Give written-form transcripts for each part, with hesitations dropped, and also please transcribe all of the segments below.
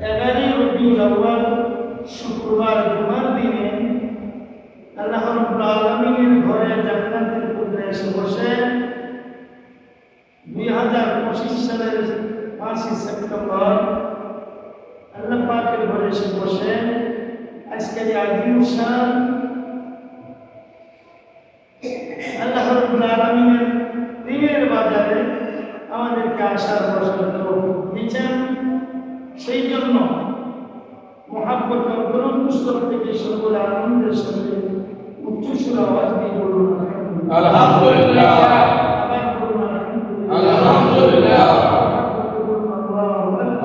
11 রবিউল আউয়াল শুক্রবার জুমার দিনে আল্লাহ রাব্বুল আলামিনের ঘরে জান্নাতের মধ্যে এসে বসে 2025 সালের 5 সেপ্টেম্বর আল্লাহ পাকের ঘরে এসে বসে আজকের এই আজিম শান আল্লাহ রাব্বুল আলামিনের দিনের বাজারে আমাদেরকে আসার বসার তৌফিক দিয়েছেন। সেই জন্য মহাব্বত অন্তরস্থল থেকে সকল আনন্দের সাথে উচ্চস্বর আওয়াজ দিয়ে বলুন আলহামদুলিল্লাহ, আলহামদুলিল্লাহ,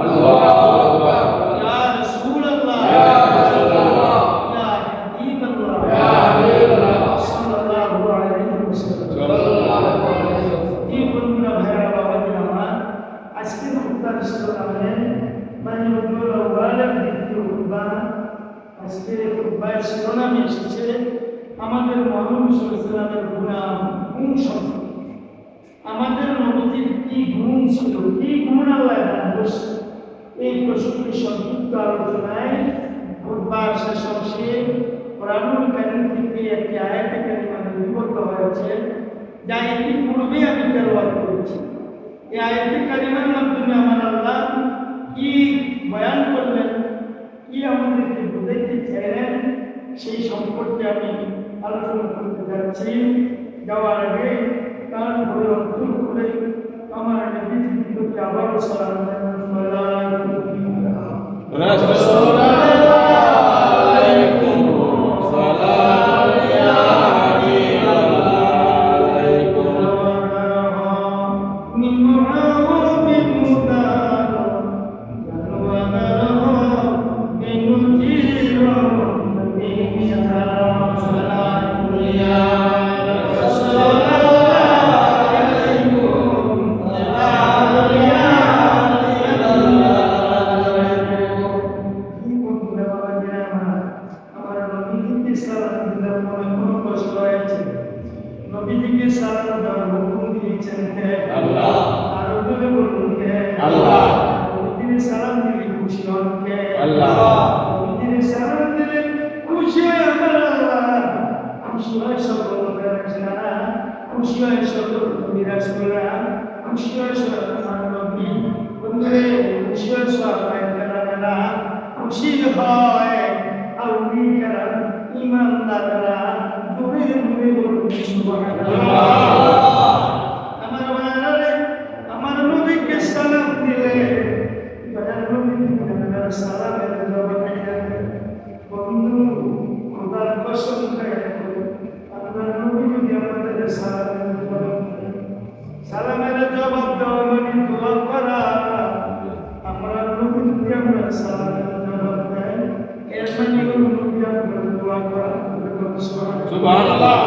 আল্লাহু আকবার, ইয়া রাসূলুল্লাহ, ইয়া রাসূলুল্লাহ, ইয়া হাবিবাল্লাহ, ইয়া হাবিবাল্লাহ, সাল্লাল্লাহু আলাইহি ওয়াসাল্লাম। সাল্লাল্লাহু আলাইহি ওয়াসাল্লাম। কি বন্ধুরা, ভাইরা, বাবাজি আমার, আজকে মুক্তার ইসলামে মানে ওয়ালাদ দ্বিতীয় খুতবা, আজকে খুতবার শিরোনামে এসেছে আমাদের মহানবী সাল্লাল্লাহু আলাইহি ওয়াসাল্লামের গুণ সম্পর্কে। আমাদের নবীজির কি গুণ ছিল, কি গুণ আল্লাহ দান করেছেন, এই প্রসঙ্গে সংক্ষিপ্ত আলোচনায় খুতবার শেষ অংশে কোরআনুল কারীম থেকে একটি আয়াতে কারিমা নিবদ্ধ হয়েছে, যা ইতিপূর্বে আমি তেলাওয়াত করেছি। এই আয়াতে কারিমার মাধ্যমে আমার আল্লাহ কি বয়ান করলেন, কি আমাদেরকে বুঝাইতে চাইলেন, সেই সম্পর্কে আমি আলোচনা করতে যাচ্ছি। যাওয়ার আগে তার বলে অন্তর করে আমার নবীজির প্রতি আবারও সালাম নবীজিকে সালাম দেওয়ার হুকুম দিয়েছেন কে? আল্লাহ। আর ওদের বলুন কে? আল্লাহ। নবীজিকে সালাম দিলে খুশি হন কে? আল্লাহ। নবীজিকে সালাম দিলে খুশি হয় আমার আল্লাহ, খুশি হয় সকল ফেরেশতারা, খুশি হয় সকল রাসূলরা, খুশি হয় সকল নবী, বন্ধুরে খুশি হয় সাহাবায়ে কেরামেরা, খুশি হয় আউলিয়ারা, ঈমানদাররা। জোরে জোরে বলুন সুবহানাল্লাহ। আমার ভাইরা, আমার নবীকে সালাম দিলে সালামের জবাব দেন। বন্ধু, খোদার কসম করে আপনার নবী যদি আমাদের সালামের জবাব দেওয়া মানে দোয়া করা। আমরা নবী যদি আমরা সালামের জবাব দেয়, এর মানে হলো নবী আমরা দোয়া করা। সুবহানাল্লাহ।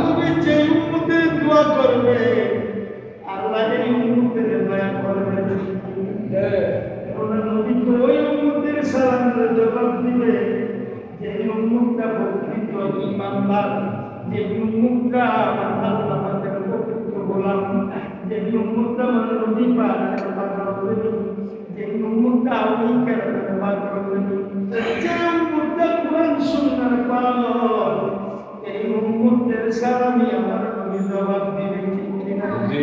নবী যে উম্মতের দোয়া করবে, আল্লাহ এই উম্মতের দয়া করবে। নবী তো ওই উম্মতের সালামের জবাব দিবে যে উম্মতটা প্রকৃত ঈমানদার, যে উম্মতটা আল্লাহ পাকের প্রকৃত গোলাম, যে উম্মতটা নবী পাকের পাগল, যে উম্মতটা আউলিয়ার পাগল, যে উম্মতটা কোরআন সুন্নাহর পাগল, এই উম্মতের সালামি আমার নবী জবাব দিবে। ঠিক কিনা? জি।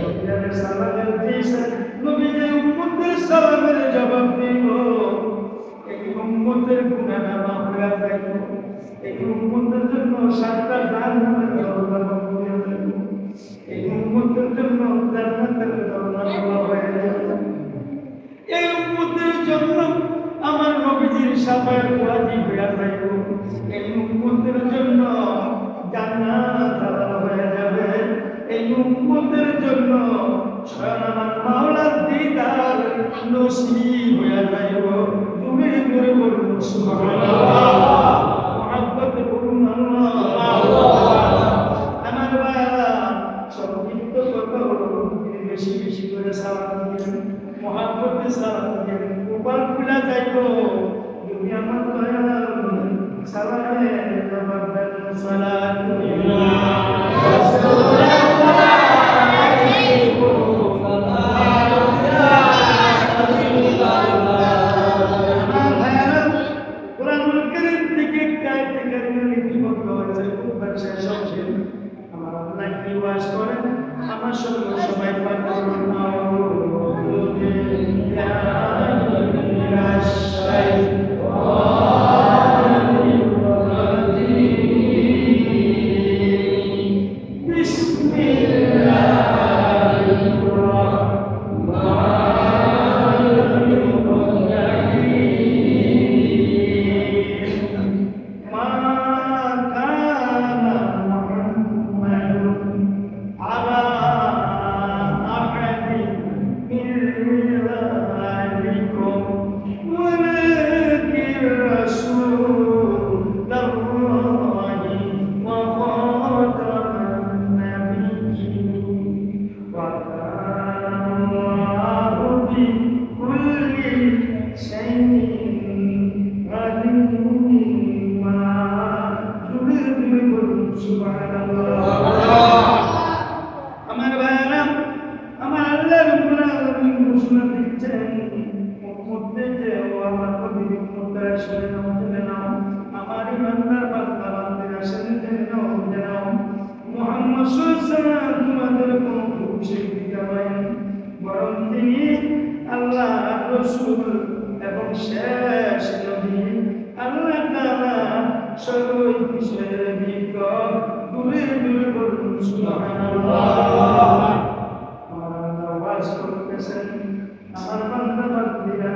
নবীর সালামের দিশা, নবী যে উম্মতের সালামের জবাব দিব, এই উম্মতের গুনাহ মাফ হয়ে যাবে। এই উম্মতের জন্য 7টা জাহান্নামের দরজা বন্ধ হয়ে যাবে। এই উম্মতের জন্য জান্নাতের দরজা খোলা হয়ে যাবে। এই উম্মতের জন্য আমার নবীজির শাফায়াত ওয়াজিব হয়ে যাবে। এই উম্মতের জন্য জান্নাত হালাল হয়ে যাবে। এই উম্মতের জন্য স্বয়ং আমার মাওলার দিদার নসিব হয়ে যাইব। তুমি জোরে বলুন সুবহানাল্লাহ। মুহাব্বত করুন আল্লাহ। আমার ভাইরা, সংক্ষিপ্ত কথা হলো বেশি বেশি করে সালাম দিবেন, মুহাব্বতে সালাম দিবেন, কপাল খুলে যাইব যদি আমার দয়াল সালামের জবাব দেন। সালাতু আলাইহি সুবহানাল্লাহ। আমার ভাইরা, আমার আল্লাহ রাব্বুল আলামিন ঘোষণা দিচ্ছেন উম্মতদেরকে, ও আমার নবীর উম্মতরা শুনে নাও, আমার ইমানদার বান্দা বান্দিরা শুনে নাও, মুহাম্মদ সাল্লাল্লাহু আলাইহি ওয়াসাল্লাম তোমাদের কোনো ভূষিত নয়, বরং তিনি আল্লাহ রাসূল এবং শেষ নবী। আল্লাহ তাআলা সকল বিষয়ের বিজ্ঞ। দূরে দূরে বলুন সুবহানাল্লাহ। আমার আল্লাহ ওয়াজ করতেছেন, আমার বান্দা বান্দিরা,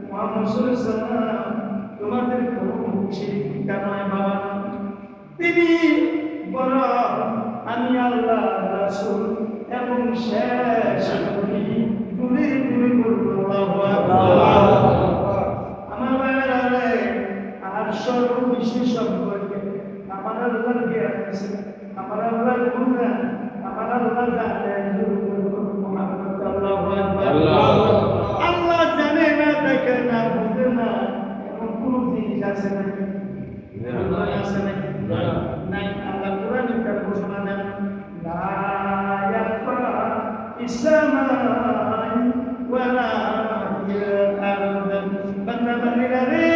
মুহাম্মদ সাল্লাল্লাহু আলাইহি ওয়াসাল্লাম তোমাদের কোনো ভূষিত নয় বাবা, তিনি বরং আমি আল্লাহ রাসূল এবং শেষ নবী। দূরে দূরে বলুন আল্লাহু আকবার। আমার ভাইরা রে, আর সর্ববিশেষ সম্পর্কে আমার আল্লাহর জ্ঞান আছে, আমার আল্লাহর গুণগান, আমার আল্লাহ জানেন। মুহাম্মদ আল্লাহু আকবার। আল্লাহ জানে না, দেখে না, বুঝে না, এমন কোন জিনিস আছে নাকি? আছে নাকি? নাই। আল্লাহ কোরআনে তার ঘোষণা দেন, লা ইয়াখফা ইসমাই ওয়ালা বান্দা বান্দিরা রে,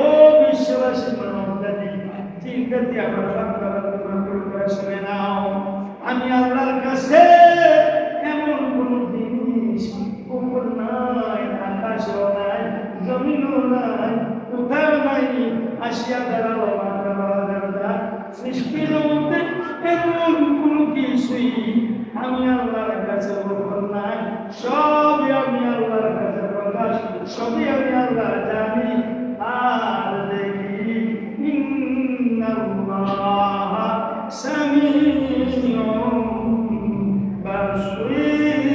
ও বিশ্ববাসী মানবজাতি, চিন্তা দিয়ে আমার বান্দা বান্দিরা শুনে নাও, আমি আল্লাহর কাছে এমন কোন জিনিস উপর নাই, আকাশও নাই, জমিনও নাই, কোথাও নাই, আসিয়া দাঁড়ালো সৃষ্টির মধ্যে এমন কোন কিছুই আমি আল্লাহর কাছে গোপন নাই। সবই আমি আল্লাহর কাছে প্রকাশ, সবই আমি আল্লাহ জানি আর দেখি। ইন্নাল্লাহ সামিউন বাসীর।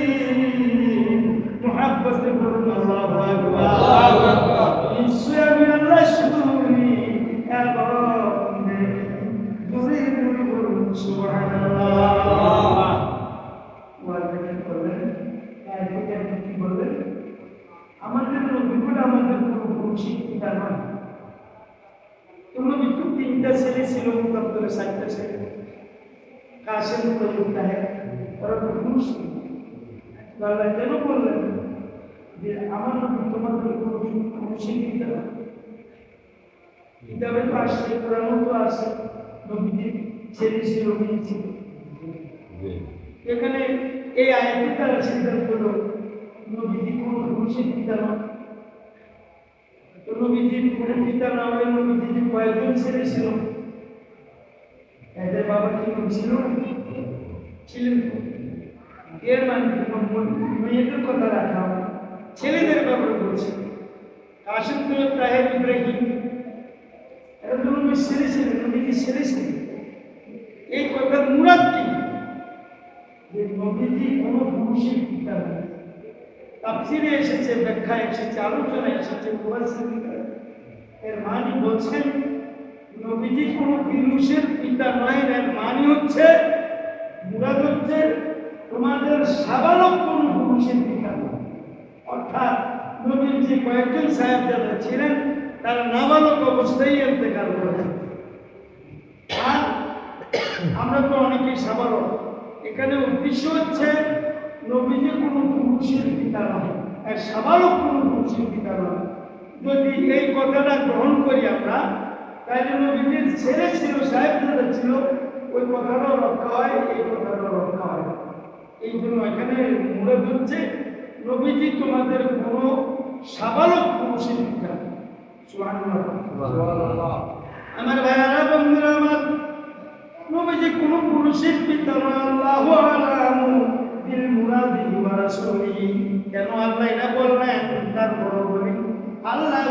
মুহাব্বতে বলুন আল্লাহু আকবার। নিশ্চয় আমি আল্লাহ শুনি এবং সুবহানাল্লাহ। ওয়ালাইকুম বলেন, আয়াতে কি বলেন? আমাদের নবীগুলো আমাদের কোনো শিক্ষিতা নয়। নবী তো 3টা ছেলে ছিল, মুকাদ্দরে 4টা ছেলে, কাসেম তৈয়ব তাহের, ওরা তো পুরুষ। আল্লাহ কেন বললেন যে আমার নবী তোমাদের কোনো শিক্ষিতা নয়? কিতাবে তো আসছে, কোরআনও তো আছে, নবীজির ছেলে ছিল, মেয়ে ছিল। এখানে এই আয়াতে তারা সিদ্ধান্ত হলো নবীজি কোনো পুরুষের পিতা নয়। তো নবীজির কোনো পিতা না হলে নবীজির কয়েকজন ছেলে ছিল? এদের বাবা কি ছিল? ছিলেন। এর মানে মেয়েদের কথা রাখা হয়, ছেলেদের ব্যাপারে বলছে। কাসেম তৈয়ব তাহের, ইব্রাহিম, এরা তো নবীর ছেলে ছিলেন, নবীজির ছেলে ছিলেন। এই কথার মুরাদ কি? যে নবীজি কোনো পুরুষের পিতা নয়। তাফসীরে এসেছে, ব্যাখ্যা এসেছে, আলোচনা এসেছে, এর মানে বলছেন নবীজি কোনো পুরুষের পিতা নয়। এর মানে হচ্ছে, মুরাদ হচ্ছে তোমাদের সাবালক কোনো পুরুষের পিতা নয়। অর্থাৎ নবীর যে কয়েকজন সাহাবজাদা ছিলেন তারা নাবালক অবস্থায় ইন্তেকাল করেন। আর আমরা তো অনেকেই সাবালক। এখানে উদ্দেশ্য হচ্ছে নবীজি কোনো পুরুষের পিতা নয়, আর সাবালক কোনো পুরুষের পিতা নয়। যদি এই কথাটা গ্রহণ করি আমরা, তাহলে নবীজির ছেলে ছিল, সাহেবজাদা ছিল, ওই কথাটাও রক্ষা হয়, এই কথাটাও রক্ষা হয়। এই জন্য এখানে মুরাদ হচ্ছে নবীজি তোমাদের কোনো সাবালক পুরুষের পিতা। সুবহানাল্লাহ। আমার ভাইয়ারা, বন্ধুরা আমার, নবীজি কোনো পুরুষের পিতা নয়। আল্লাহু আ'লামু বিল মুরাদি ওয়া রাসূলিহি। কেন আল্লাহ এটা বললেন? তারপর বলি আল্লাহ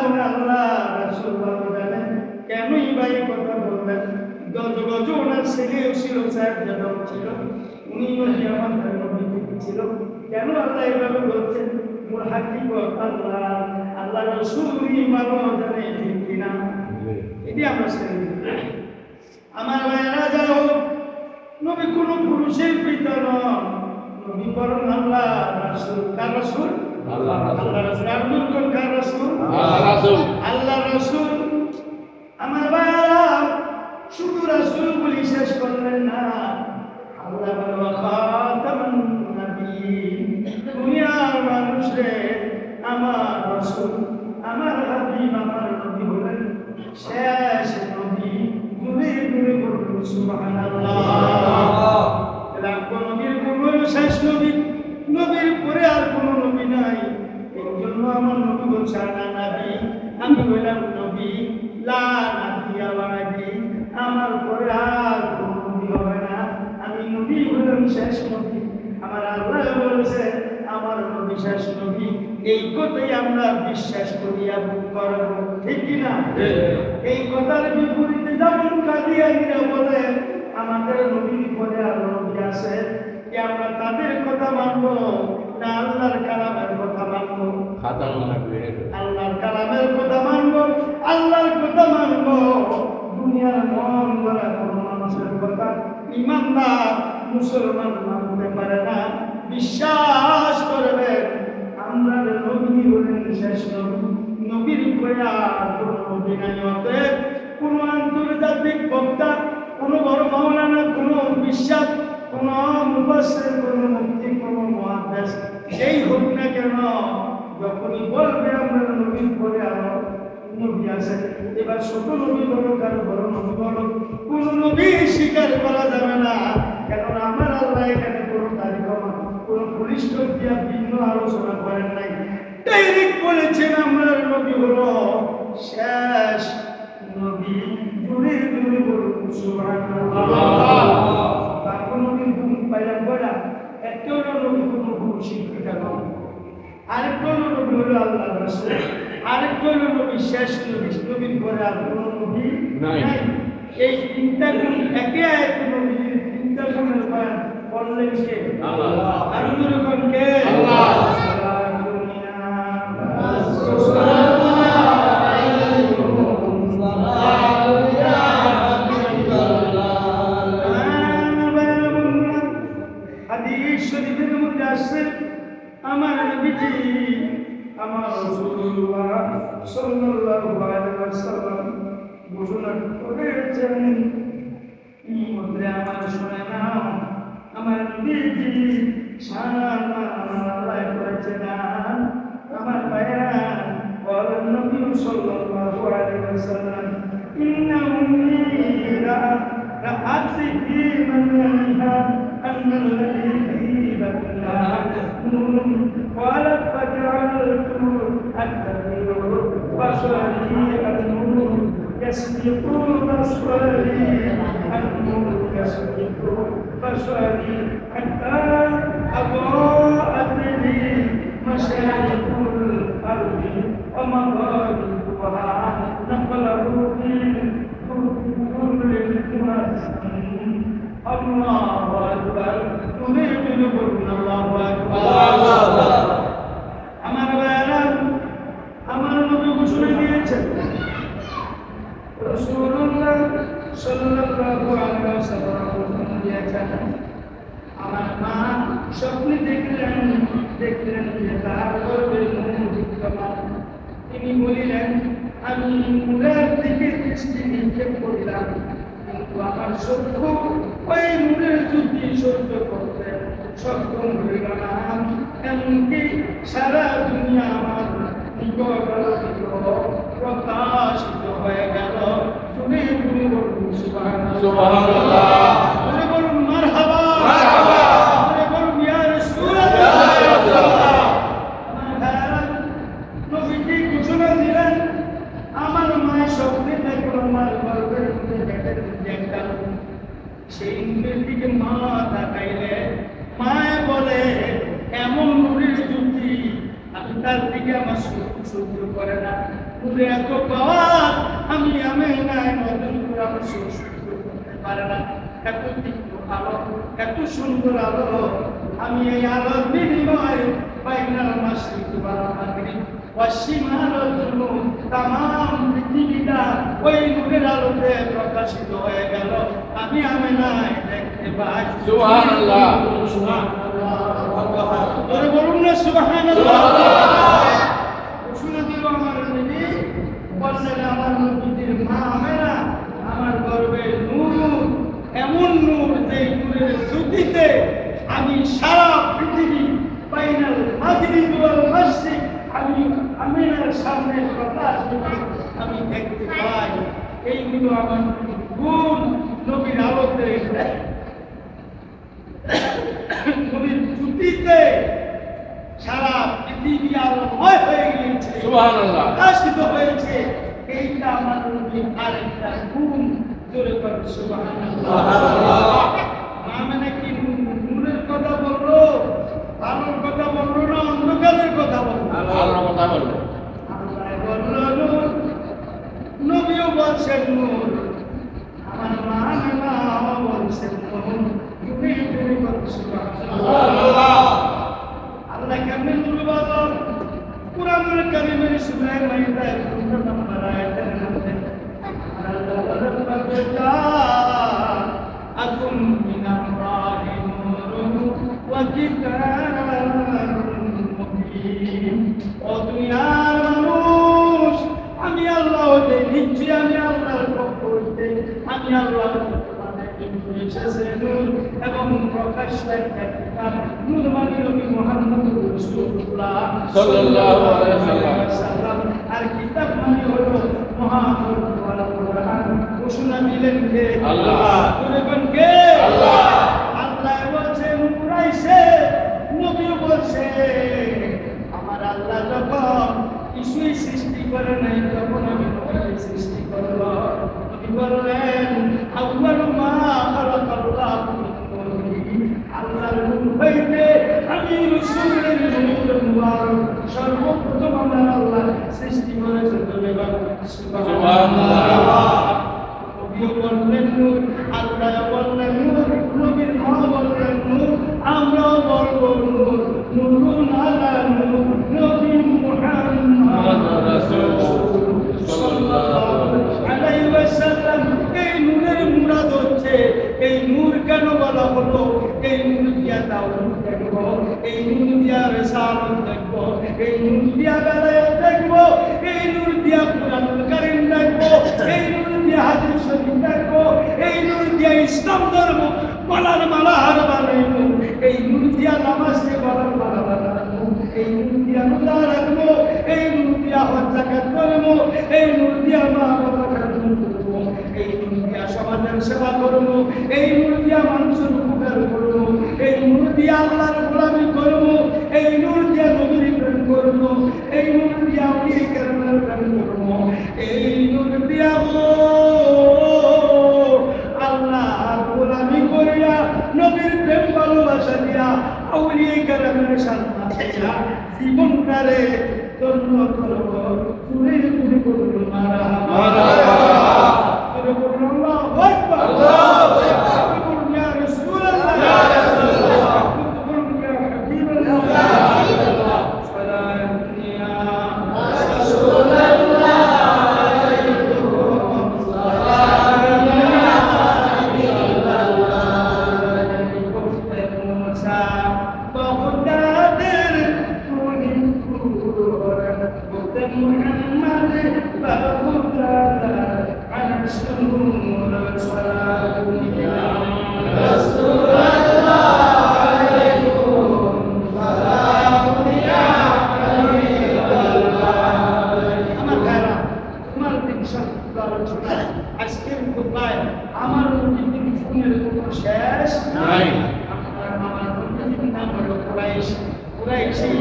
রাসূল ভালো জানেন কেনই বা এই কথা বললেন। গজ ওনার ছেলেও ছিল, সাহেবজাদাও ছিল, উনিও যে আমাদের নবী ছিল। কেন আল্লাহ এভাবে বলছেন? মূল হাকিকত আল্লাহ রাসূলই ভালো জানে, ঠিক কিনা? এটি আমরা শুনি। আমার ভাইয়েরা, যাও, নবী কোনো পুরুষের পিতা নন, নবী বরং আল্লাহ রাসূল। কার রাসূল? আল্লাহ রাসূল। আর কোন কার রাসূল? আল্লাহ রাসূল। আল্লাহ রাসূল। আমার ভাইয়েরা, বললেন না, আল্লাহ বলে খাতামুন নবিয়্যিন, দুনিয়ার মানুষে আমার রাসূল, আমার হাবিব, আমার নবী হলেন শেষ নবী। নবী নবী বলুন সুবহানাল্লাহ। নবীর পূর্ব শেষ নবী, নবীর পরে আর কোন নবী নাই। এই জন্য আমার নবী বলছে আনা নবী, আমি হইলাম নবী, লা নাবিয়্যা বা'দি, আমার পরে আর কোন নবী হবে না, আমি নবী হইলাম শেষ নবী। আমার আল্লাহ বলেছে আমার নবী শেষ নবী, এই কথাই আমরা বিশ্বাস করি এবং করব, ঠিক কিনা? এই কথার বিপরীতে যেমন কাদিয়ানীরা বলে আমাদের নবীর পরে আর নবী আছে, কি আমরা তাদের কথা মানব না আল্লাহর কালামের কথা মানব? আল্লাহর কালামের কথা মানব, আল্লাহর কথা মানব। দুনিয়ার মন গড়া কোন মানুষের কথা ইমানদার মুসলমান মানতে পারে না। বিশ্বাস করবেন আমরা নবী হলেন শেষ নবী, নবীর পরে আর কোন নবী নাই। অতএব কোন আন্তর্জাতিক বক্তা, কোন বড় মাওলানা, কোন বিশ্বাস, কোন মুফাসসির, কোন মুফতি, কোন মুহাদ্দিস যেই হোক না কেন, যখনই বলবে আমরা নবীর পরে আরো নবী আছে, এবার ছোট নবী বলো কারো বড় নবী বলো, কোন নবী স্বীকার করা যাবে না। কেননা আমার আল্লাহ এখানে কোনো তারিখ, কোনো পরিষ্ঠ দিয়া ভিন্ন আলোচনা করেন নাই, ডাইরেক্ট বলেছেন আমরা নবী হলো শেষ নবী। জুড়ে জুড়ে বলুন সুবহানাল্লাহ। তারপর নবী গুণ পাইলাম বলা, একটা হলো নবী কোনো গুণ শিক্ষিতা নয়, আরেকটা হলো নবী হলো আল্লাহ রাসূল, আরেকটা হলো নবী শেষ নবী, নবীর পরে আর কোনো নবী নাই। এই তিনটা গুণ একে একে নবী তিনটা গুণের বয়ান করলেন কে? আল্লাহ। আর দুরকম কে? আল্লাহ। আমার নবীজি, আমার রাসূলুল্লাহ সাল্লাল্লাহু আলাইহি ওয়াসাল্লাম ঘোষণা করেছেন, মধ্যে আমার শুনে নাও, আমার নবীজি সারা আল্লাহ করেছেন। আমার ভাইরা বলেন নবী সাল্লাল্লাহু আলাইহি ওয়াসাল্লাম ইন্না উম্মি রাআতি ফি মানহা আন্নাল্লাযী قالت فجعلت أتبع بصري النور يسبق بصري النور يسبق بصري حتى أضاءت لي مشارق الأرض ومغاربها نقله في كل المسلمين. الله أكبر. تريد لبن الله أكبر. আমার ভাইরা, আমার নবী ঘোষণা দিয়েছেন, রাসূলুল্লাহ সাল্লাল্লাহু আলাইহি ওয়াসাল্লাম ঘোষণা দিয়েছেন, আমার মা স্বপ্নে দেখলেন যে তার গর্ভে নূর বিদ্যমান। তিনি বলিলেন, আমি নূরের দিকে দৃষ্টি নিক্ষেপ করিলাম, কিন্তু আমার চক্ষু ওই নূরের জ্যোতি সহ্য করতে সক্ষম হইল না। এমনকি সারা দুনিয়া আমার নিকট প্রকাশিত হয়ে গেল। তুমি তুমি বলুন সুবহানাল্লাহ, তুমি বলুন মারহাবা, তুমি বলুন ইয়া রাসূলুল্লাহ। নবীজি ঘোষণা দিলেন, আমার মায়ের স্বপ্নে দেখল আমার গর্ভের মধ্যে দেখলাম, সেই নূরের দিকে মা তাকাইলে মায়ে বলে, এমন নূরের জ্যোতি আমি তার দিকে আমার সহ্য করে না, নূরে এত পাওয়ার আমি নাই নতুন করে আমার সহ্য করতে পারে না। এত তীক্ষ্ণ আলো, এত সুন্দর আলো, আমি এই আলোর বিনিময়ে বাইনার মাসিক বারামাগরি ওয়াসিমার জন্য তাম পৃথিবীটা ওই নূরের আলোতে প্রকাশিত হয়ে গেল। আমি নাই দেখতে পাই। সুবহানাল্লাহ, সুবহানাল্লাহ, বলুন না সুবহানাল্লাহ। ঘোষণা দিল আমার নবী, বললেন আমার নবীর মা আমেনা, আমার গর্ভে নূর, এমন নূর শানের কথা আমি দেখতে পাই। এইগুলো আমার গুণ নবীর আলোতে, নবীর জ্যোতিতে সারা পৃথিবী আলোময় হয়ে গিয়েছে, সুবহানাল্লাহ, প্রকাশিত হয়েছে। এইটা আমার নবীর আরেকটা গুণ। জোরে করে সুবহানাল্লাহ। মানে কি নূরের কথা বললো, আলোর কথা বললো না অন্ধকারের কথা বললো? আল্লাহর কথা বলবো। আল্লাহ বলল নূর, নবীও বলছেন নূর, আমার মা বলছেন নূর। তুমি বলছো সুবহানাল্লাহ। আল্লাহ কেমনে নূর বলো? কুরআনুল কারীমের সূরা মাইদার 15 নম্বর আয়াতের মধ্যে আল্লাহ বলেন আকুম মিনাল্লাহি নূরুন ওয়া কিতাবুম মুবিন। ও দুনিয়ার মানুষ, আমি আল্লাহ হতে দিচ্ছি, আমি আল্লাহর পক্ষ হইতে, আমি আল্লাহ এবং প্রকাশ নূর মানে নবী মুহাম্মদ রাসূলুল্লাহ সাল্লাল্লাহু আলাইহি ওয়াসাল্লাম। আর কিতাব মানে হলো মহাগ্রন্থ আল কোরআন। ঘোষণা দিলেন কে? আল্লাহ। বলবেন কে? আল্লাহ। আল্লাহ বলছে নূর আইছে, নবী বলছে আমার আল্লাহ যখন কিছুই সৃষ্টি করে নাই তখন আমি নবীকে সৃষ্টি করব। নবী বললেন আউয়ালু মা খালাকাল্লাহু নূর। আল্লাহর নূর হইতে আমি রাসূলের নূর মুবারক সর্বপ্রথম আমার আল্লাহ সৃষ্টি করেছেন। সুবহানাল্লাহ। নবী বললেন নূর, আল্লাহ বললেন নূর, নবীর মা বললেন নূর, আমরাও বলবো নূর। নূরুন আলা নূর, নবী মুহাম্মদ সাল্লাল্লাহু আলাইহি ওয়াসাল্লাম। এই নূরের মুরাদ হচ্ছে, এই নূর কেন বলা হলো? এই নূর দিয়া তাওহীদ দেখবো, এই নূর দিয়া রিসালাত দেখবো, এই নূর দিয়া বেলায়েত দেখবো, এই নূর দিয়া কুরআনুল কারীম দেখবো, এই নূর দিয়া হাদিস শরীফ দেখবো, এই নূর দিয়া ইসলাম ধর্ম গলার মালা হার বানাইবো, এই নূর দিয়া নামাজকে গলার মালা বানাবো, এই নূর দিয়া রোজা রাখবো, এই নূর দিয়া হজ যাকাত করবো, এই নূর দিয়া মা বাবার খেদমত করবো, এই নূর দিয়া সমাজের সেবা করবো, এই নূর দিয়া মানুষের উপকার করবো, এই নূর দিয়া আল্লাহর গোলামি করবো, এই নূর দিয়া নবীর প্রেম করবো, এই নূর দিয়া আউলিয়া কেরামের প্রেম করবো, এই নূর দিয়া আল্লাহর গোলামি করিয়া নবীর প্রেম ভালোবাসা দিয়া আউলিয়া কেরামের সাথে জীবনটারে ধন্য করবো। চুরি চুরি করবো মারহাবা, চুরি করবো আল্লাহু আকবার, আল্লাহু আকবার, করবো ইয়া রাসূলুল্লাহ, ইয়া রাসূলুল্লাহ, করবো ইয়া হাবিবাল্লাহ, ইয়া হাবিবাল্লাহ, সালাম ইয়া রাসূলুল্লাহ, আলাইকুম সালাম ইয়া হাবিবাল্লাহ, কুফতে মুসা বাগদাদের তুনি কুরআন মুহাম্মদ বাগদাদ আনসুর সালাম ইয়া রাসূলুল্লাহ, আলাইকুম সালাম ইয়া হাবিবাল্লাহ। আমার ভাইরা, তোমার দিন সত্য আলোচনা আজকের খুতবায় আমার নবীর গুণের কোনো শেষ নাই। আমার নবীর নাম হলো কুরাইশ। কুরাইশী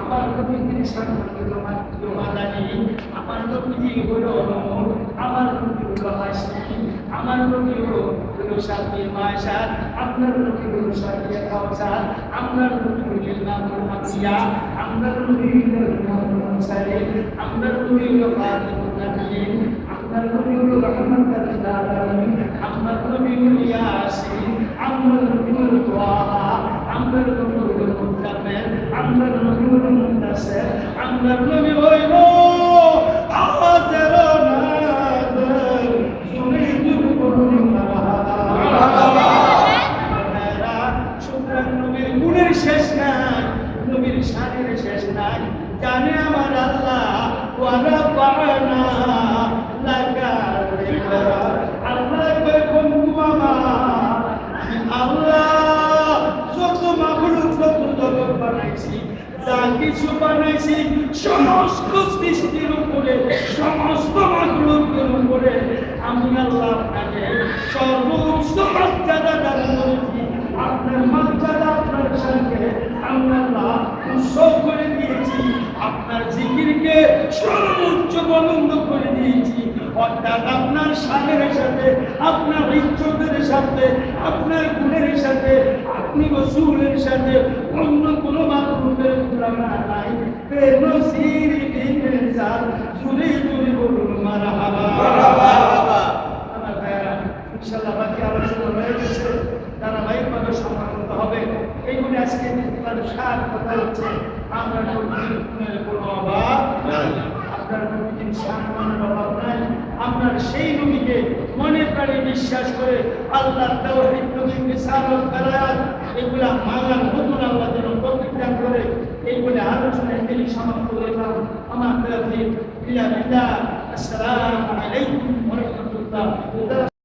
আমার নবীর সম্মান হলো মাদানী, আমার নবী হলো নূর, আমার নবী হলো হাশিম, আমার নবী হলো শাফিউল মাশার, আপনার নবী হলো শাফিউল কাউসার, আপনার নবী হলো ইমামুল আম্বিয়া, আপনার নবী হলো ইমামুল মুরসালিন, আপনার নবী হলো খাতামুন নবিয়্যিন, আপনার নবী হলো রাহমাতাল লিল আলামিন, আপনার নবী হলো ইয়াসিন, আপনার নবী হলো তাহা, আপনার নবী হলো মুজাম্মিল, আপনার নবী হলো মুদাসসির, আপনার নবী হইল আওয়াজের নাজর সুরিদুল করুন মারহাবা। সুতরাং নবীর গুণের শেষ নাই, নবীর শানের শেষ নাই। জানে আমার আল্লাহ ওয়ালা পানা লাগা আল্লাহ কই বন্ধু আমার, আল্লাহ যত মাখলুক যত জগৎ বানাইছি, যা কিছু বানাইছি সমস্ত সৃষ্টির উপরে, সমস্ত মাখলুকের উপরে আমি আল্লাহ আপনাকে সর্বোচ্চ মর্যাদা দান করেছি। আপনার মর্যাদা, আপনার শানকে আমি আল্লাহ উৎসব করে দিয়েছি। আপনার জিকিরকে সর্বোচ্চ বলন্দ করে দিয়েছি। অর্থাৎ আপনার শানের সাথে, আপনার ইজ্জতের সাথে, আপনার গুণের সাথে, আপনি রাসূলের সাথে অন্য কোনো মাখলুকের তুলনা নাই। বেনজির ইনসান, জুড়ে জুড়ে বলুন মারহাবা। আমার ভাইয়েরা, ইনশাআল্লাহ বাকি আলোচনা হয়ে গেছে, ধারাবাহিকভাবে সমাপ্ত হবে। এইগুলি আজকে সার কথা হচ্ছে আমরা নবীর কোনো অভাব নাই, আপনার নবীর সম্মানের অভাব নাই। আপনার সেই নবীকে মনে প্রাণে বিশ্বাস করে আল্লাহ তাওহীদ, নবীর রিসালাত, বেলায়াত এগুলা মানার নতুন আল্লাহ যেন প্রতিজ্ঞা করে এইগুলি আলোচনা এখানে সমাপ্ত করলাম। আমার তৌফিক ইল্লা বিল্লাহ। আসসালামু আলাইকুম ওয়া রাহমাতুল্লাহ।